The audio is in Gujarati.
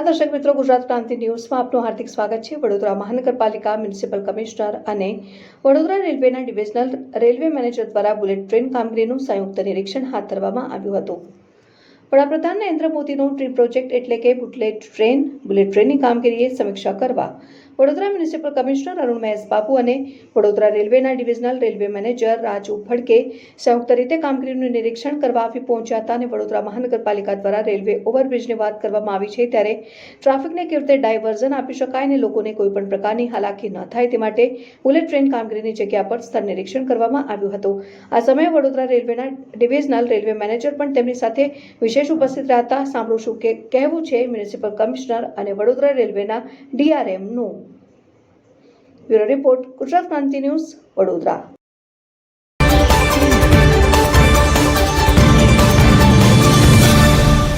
નમસ્કાર દર્શક મિત્રો, ગુજરાત ક્રાંતિ ન્યૂઝમાં આપનું હાર્દિક સ્વાગત છે। વડોદરા મહાનગરપાલિકા મ્યુનિસિપલ કમિશનર અને વડોદરા રેલવેના ડિવિઝનલ રેલવે મેનેજર દ્વારા બુલેટ ટ્રેન કામગીરીનું સંયુક્ત નિરીક્ષણ હાથ ધરવામાં આવ્યું હતું। વડાપ્રધાન નરેન્દ્ર મોદીનો ટ્રી પ્રોજેક્ટ એટલે કે બુલેટ ટ્રેનની કામગીરીએ સમીક્ષા કરવા વડોદરા મ્યુનિસિપલ કમિશનર અરુણ મહેશ બાબુ અને વડોદરા રેલવેના divisional railway manager Raju Phadke સંયુક્ત રીતે કામગીરીનું નિરીક્ષણ કરવા આવી પહોંચ્યા હતા અને વડોદરા મહાનગરપાલિકા દ્વારા રેલવે ઓવરબ્રિજની વાત કરવામાં આવી છે ત્યારે ટ્રાફિકને કેવી રીતે ડાયવર્ઝન આપી શકાય અને લોકોને કોઈપણ પ્રકારની હાલાકી ન થાય તે માટે બુલેટ ટ્રેન કામગીરીની જગ્યા પર સ્થળ નિરીક્ષણ કરવામાં આવ્યું હતું। આ સમયે વડોદરા રેલવેના ડિવિઝનલ રેલવે મેનેજર પણ તેમની સાથે વિશેષ ઉપસ્થિત રહ્યા હતા। સાંભળો કે કહેવું છે મ્યુનિસિપલ કમિશનર અને વડોદરા રેલવેના ડીઆરએમનું। બ્યુરો રિપોર્ટ, ગુજરાત ક્રાંતિ ન્યૂઝ, વડોદરા।